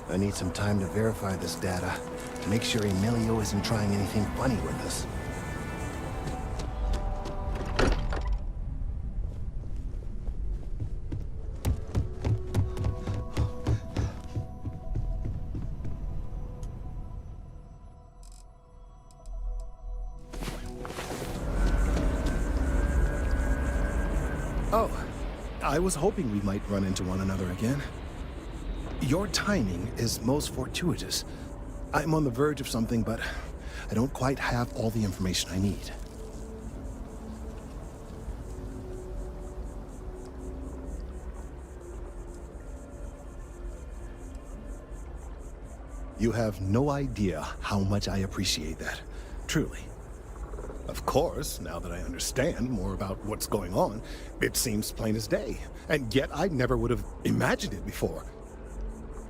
I need some time to verify this data. Make sure Emilio isn't trying anything funny with us. Oh, I was hoping we might run into one another again. Your timing is most fortuitous. I'm on the verge of something, but I don't quite have all the information I need. You have no idea how much I appreciate that. Truly. Of course, now that I understand more about what's going on, it seems plain as day. And yet I never would have imagined it before.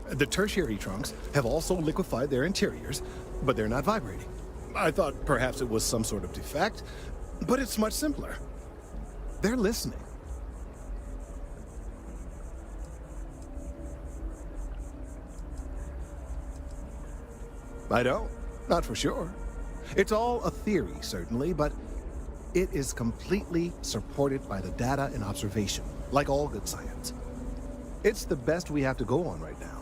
The tertiary trunks have also liquefied their interiors, but they're not vibrating. I thought perhaps it was some sort of defect, but it's much simpler. They're listening. I don't. Not for sure. It's all a theory, certainly, but it is completely supported by the data and observation, like all good science. It's the best we have to go on right now.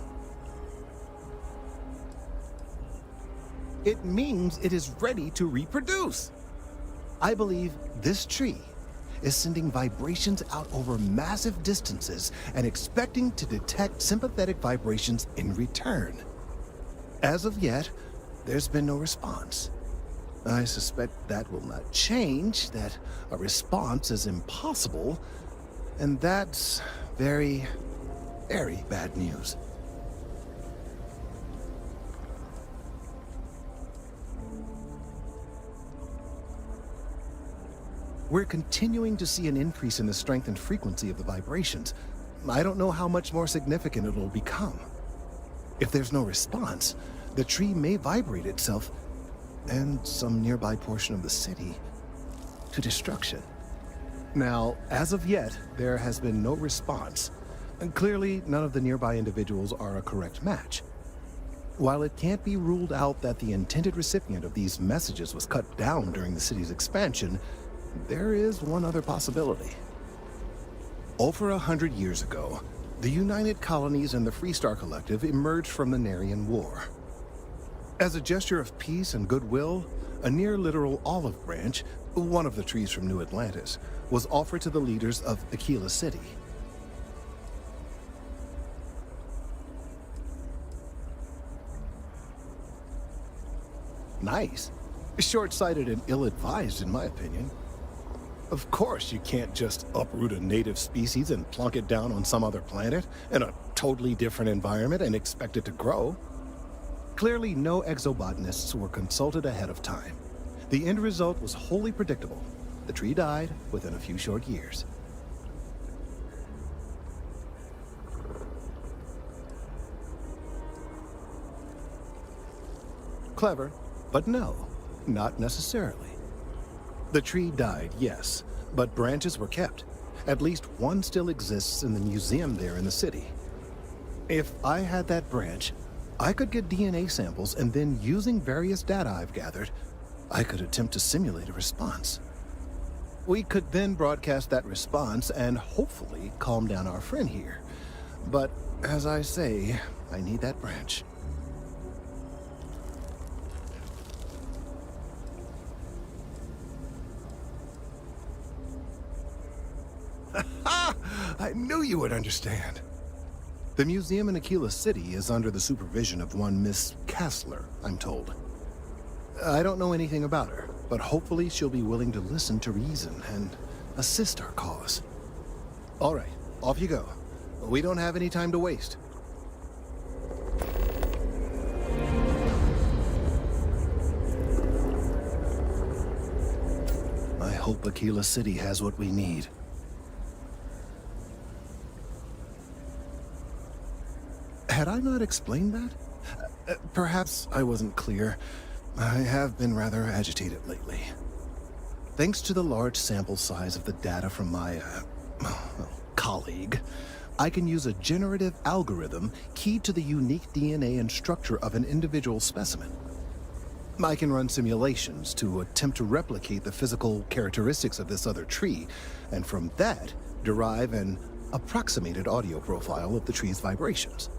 It means it is ready to reproduce. I believe this tree is sending vibrations out over massive distances and expecting to detect sympathetic vibrations in return. As of yet, there's been no response. I suspect that will not change, that a response is impossible, and that's very, very bad news. We're continuing to see an increase in the strength and frequency of the vibrations. I don't know how much more significant it'll become. If there's no response, the tree may vibrate itself and some nearby portion of the city to destruction. Now, as of yet, there has been no response, and clearly none of the nearby individuals are a correct match. While it can't be ruled out that the intended recipient of these messages was cut down during the city's expansion, there is one other possibility. Over 100 years ago, the United Colonies and the Freestar Collective emerged from the Narian War. As a gesture of peace and goodwill, a near-literal olive branch, one of the trees from New Atlantis, was offered to the leaders of Akila City. Nice. Short-sighted and ill-advised, in my opinion. Of course, you can't just uproot a native species and plunk it down on some other planet in a totally different environment and expect it to grow. Clearly, no exobotanists were consulted ahead of time. The end result was wholly predictable. The tree died within a few short years. Clever, but no, not necessarily. The tree died, yes, but branches were kept. At least one still exists in the museum there in the city. If I had that branch, I could get DNA samples, and then using various data I've gathered, I could attempt to simulate a response. We could then broadcast that response and hopefully calm down our friend here. But as I say, I need that branch. I knew you would understand. The museum in Akila City is under the supervision of one Miss Kessler, I'm told. I don't know anything about her, but hopefully she'll be willing to listen to reason and assist our cause. All right, off you go. We don't have any time to waste. I hope Akila City has what we need. Had I not explained that? Perhaps I wasn't clear. I have been rather agitated lately. Thanks to the large sample size of the data from my, colleague, I can use a generative algorithm keyed to the unique DNA and structure of an individual specimen. I can run simulations to attempt to replicate the physical characteristics of this other tree, and from that, derive an approximated audio profile of the tree's vibrations.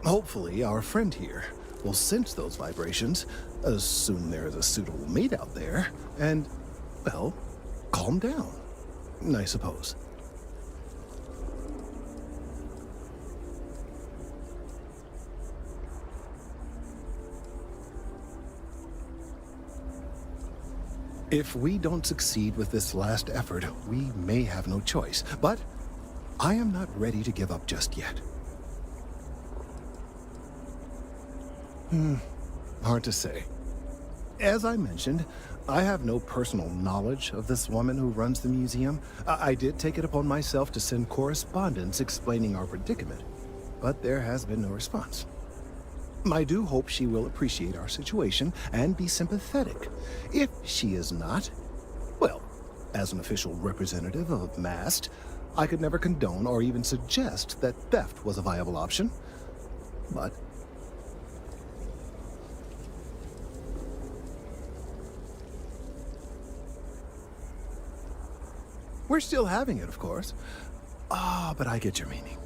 Hopefully, our friend here will sense those vibrations, assume there is a suitable mate out there, and, well, calm down, I suppose. If we don't succeed with this last effort, we may have no choice, but I am not ready to give up just yet. Hard to say. As I mentioned, I have no personal knowledge of this woman who runs the museum. I did take it upon myself to send correspondence explaining our predicament, but there has been no response. I do hope she will appreciate our situation and be sympathetic. If she is not, well, as an official representative of MAST, I could never condone or even suggest that theft was a viable option. But we're still having it, of course. But I get your meaning.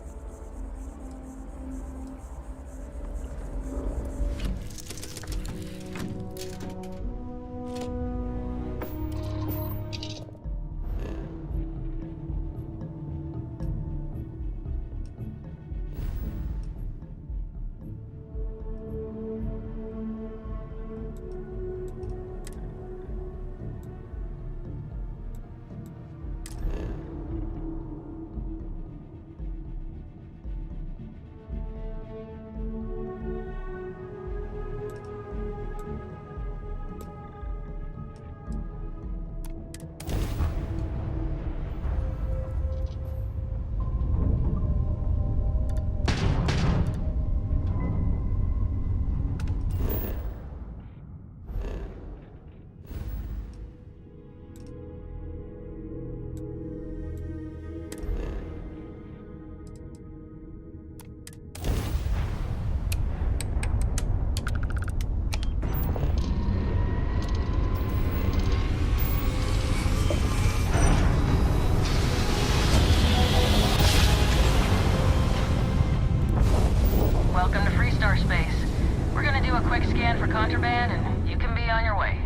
Contraband, and you can be on your way.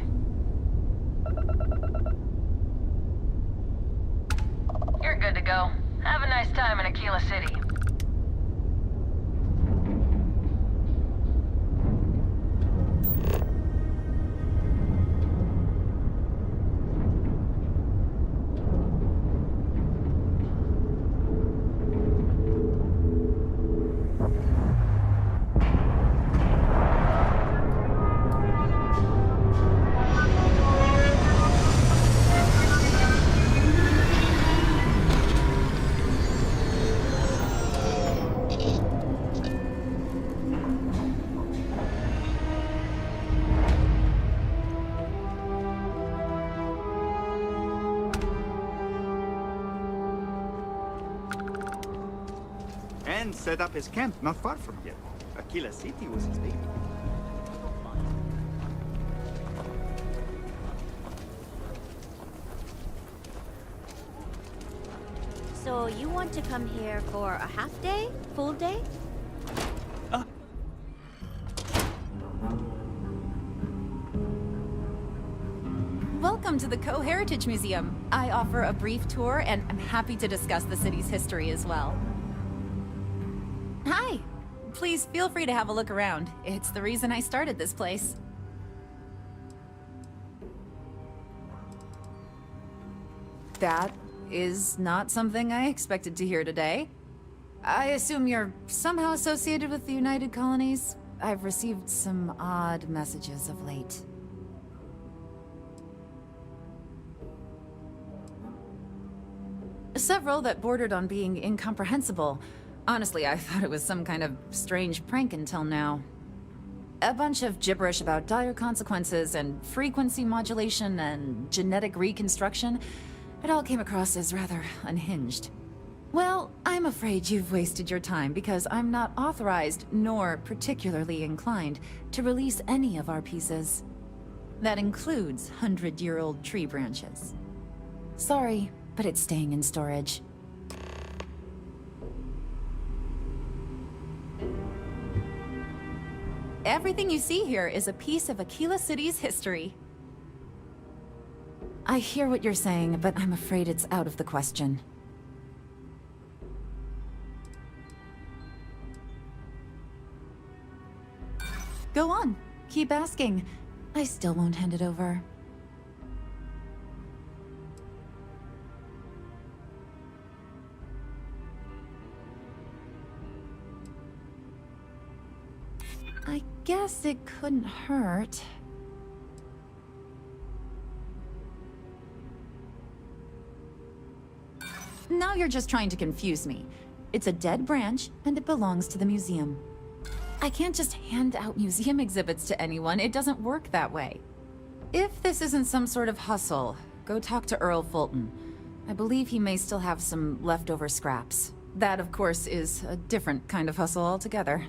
You're good to go. Have a nice time in Akila City. And set up his camp not far from here. Akila City was his baby. So you want to come here for a half day? Full day? Welcome to the Co-Heritage Museum. I offer a brief tour, and I'm happy to discuss the city's history as well. Hi! Please feel free to have a look around. It's the reason I started this place. That is not something I expected to hear today. I assume you're somehow associated with the United Colonies? I've received some odd messages of late. Several that bordered on being incomprehensible. Honestly, I thought it was some kind of strange prank until now. A bunch of gibberish about dire consequences and frequency modulation and genetic reconstruction. It all came across as rather unhinged. Well, I'm afraid you've wasted your time because I'm not authorized nor particularly inclined to release any of our pieces. That includes 100-year-old tree branches. Sorry, but it's staying in storage. Everything you see here is a piece of Akila City's history. I hear what you're saying, but I'm afraid it's out of the question. Go on. Keep asking. I still won't hand it over. I guess it couldn't hurt. Now you're just trying to confuse me. It's a dead branch, and it belongs to the museum. I can't just hand out museum exhibits to anyone. It doesn't work that way. If this isn't some sort of hustle, go talk to Ear Fulton. I believe he may still have some leftover scraps. That, of course, is a different kind of hustle altogether.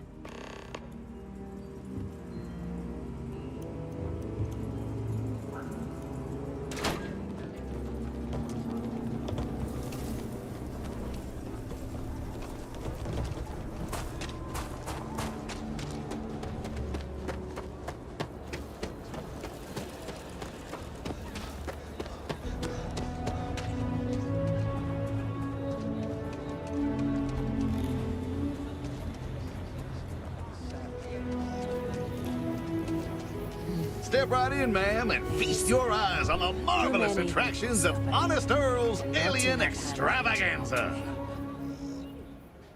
Step right in, ma'am, and feast your eyes on the marvelous attractions of Honest Earl's Alien Extravaganza.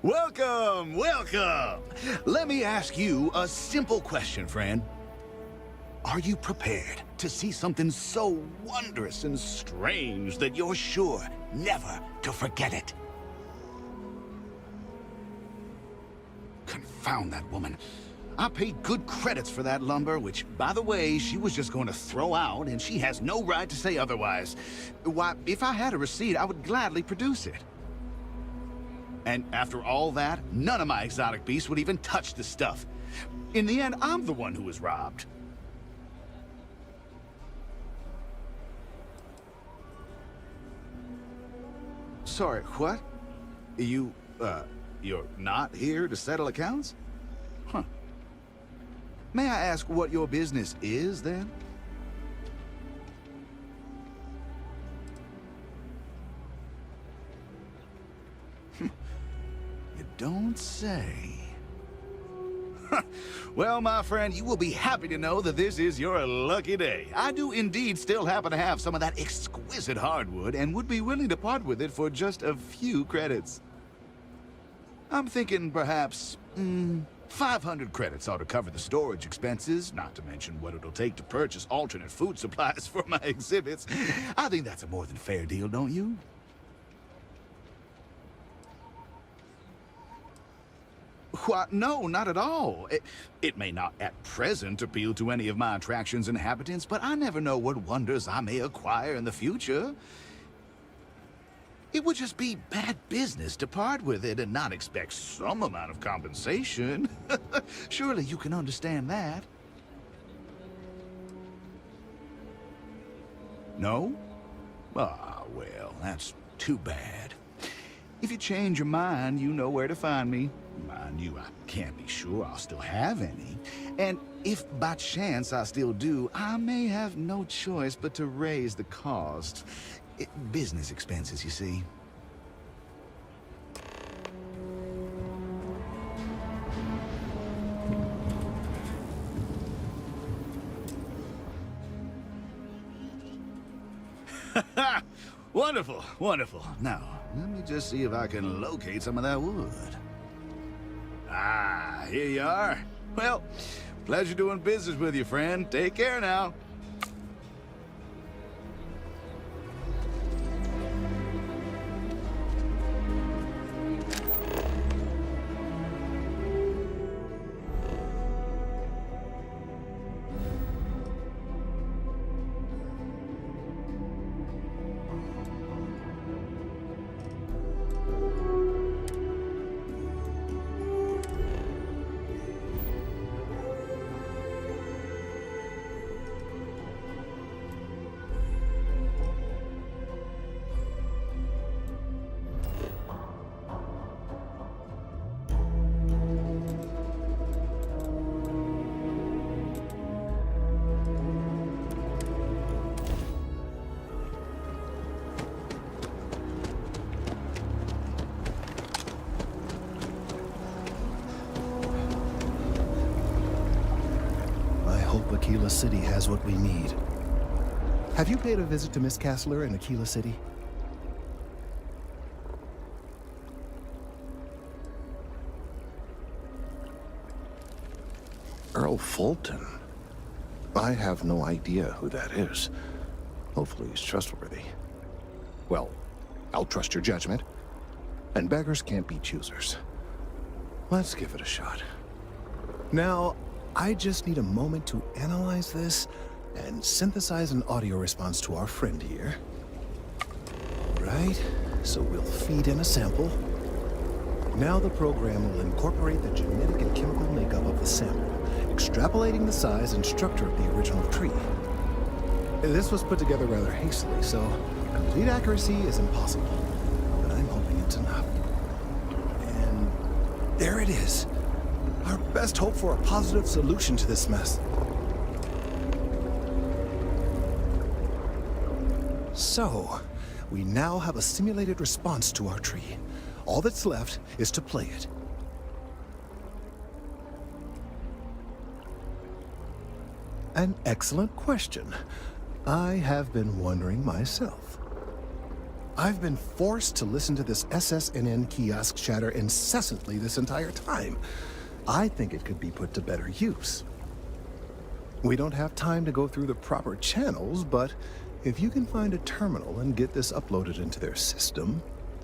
Welcome, welcome. Let me ask you a simple question, friend. Are you prepared to see something so wondrous and strange that you're sure never to forget it? Confound that woman. I paid good credits for that lumber, which, by the way, she was just going to throw out, and she has no right to say otherwise. Why, if I had a receipt, I would gladly produce it. And after all that, none of my exotic beasts would even touch the stuff. In the end, I'm the one who was robbed. Sorry, what? You're not here to settle accounts? Huh. May I ask what your business is, then? You don't say. Well, my friend, you will be happy to know that this is your lucky day. I do indeed still happen to have some of that exquisite hardwood and would be willing to part with it for just a few credits. I'm thinking perhaps, 500 credits ought to cover the storage expenses, not to mention what it'll take to purchase alternate food supplies for my exhibits. I think that's a more than fair deal, don't you? What? No, not at all. It may not at present appeal to any of my attraction's inhabitants, but I never know what wonders I may acquire in the future. It would just be bad business to part with it and not expect some amount of compensation. Surely you can understand that. No? Ah, well, that's too bad. If you change your mind, you know where to find me. Mind you, I can't be sure I'll still have any. And if by chance I still do, I may have no choice but to raise the cost. Business expenses, you see. Wonderful, wonderful. Now, let me just see if I can locate some of that wood. Ah, here you are. Well, pleasure doing business with you, friend. Take care now. Akila City has what we need. Have you paid a visit to Miss Castler in Akila City? Earl Fulton? I have no idea who that is. Hopefully he's trustworthy. Well, I'll trust your judgment. And beggars can't be choosers. Let's give it a shot. Now, I just need a moment to analyze this and synthesize an audio response to our friend here. Right, so we'll feed in a sample. Now the program will incorporate the genetic and chemical makeup of the sample, extrapolating the size and structure of the original tree. This was put together rather hastily, so complete accuracy is impossible, but I'm hoping it's enough. And there it is. Our best hope for a positive solution to this mess. So, we now have a simulated response to our tree. All that's left is to play it. An excellent question. I have been wondering myself. I've been forced to listen to this SSNN kiosk chatter incessantly this entire time. I think it could be put to better use. We don't have time to go through the proper channels, but if you can find a terminal and get this uploaded into their system,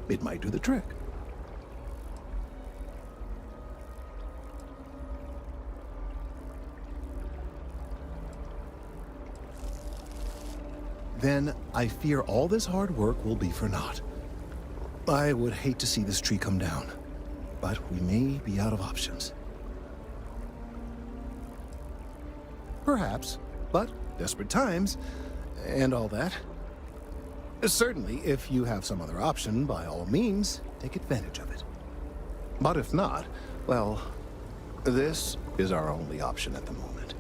it might do the trick. Then I fear all this hard work will be for naught. I would hate to see this tree come down, but we may be out of options. Perhaps, but desperate times, and all that. Certainly, if you have some other option, by all means, take advantage of it. But if not, well, this is our only option at the moment.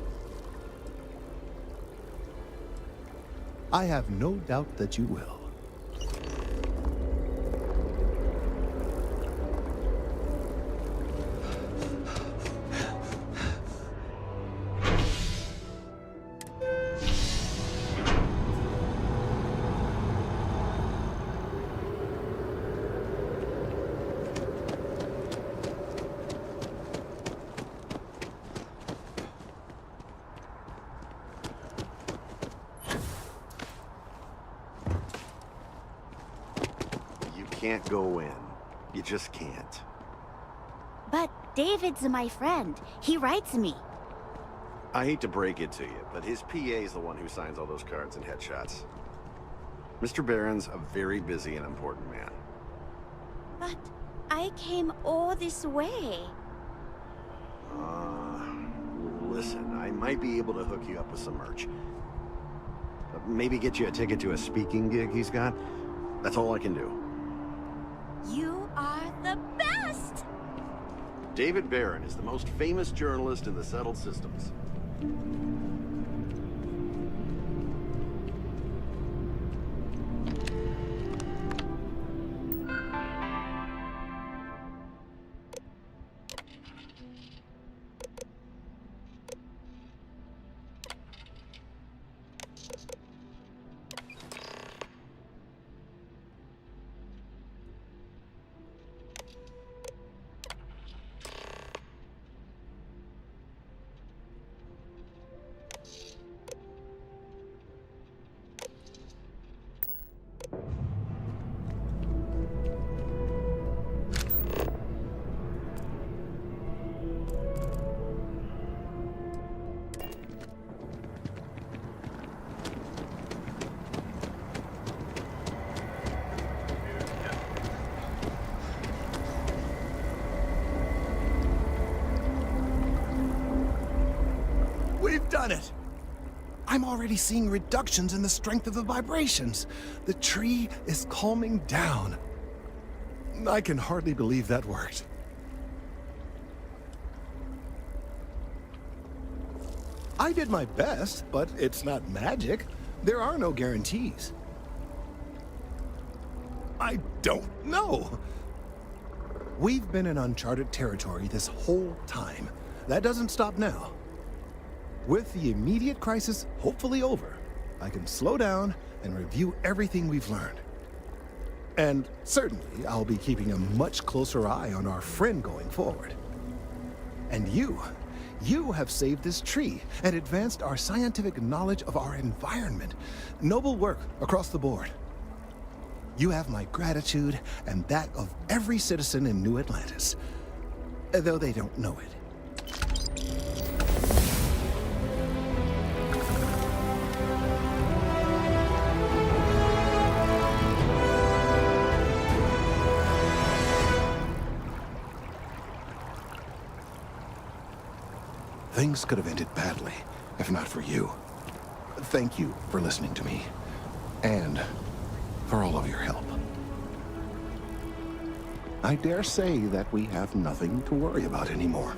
I have no doubt that you will. Can't go in. You just can't. But David's my friend. He writes me. I hate to break it to you, but his PA is the one who signs all those cards and headshots. Mr. Barron's a very busy and important man. But I came all this way. Listen, I might be able to hook you up with some merch. Maybe get you a ticket to a speaking gig he's got. That's all I can do. You are the best! David Barron is the most famous journalist in the settled systems. We've done it! I'm already seeing reductions in the strength of the vibrations. The tree is calming down. I can hardly believe that worked. I did my best, but it's not magic. There are no guarantees. I don't know. We've been in uncharted territory this whole time. That doesn't stop now. With the immediate crisis hopefully over, I can slow down and review everything we've learned. And certainly, I'll be keeping a much closer eye on our friend going forward. And you have saved this tree and advanced our scientific knowledge of our environment. Noble work across the board. You have my gratitude and that of every citizen in New Atlantis, though they don't know it. Things could have ended badly, if not for you. Thank you for listening to me, and for all of your help. I dare say that we have nothing to worry about anymore.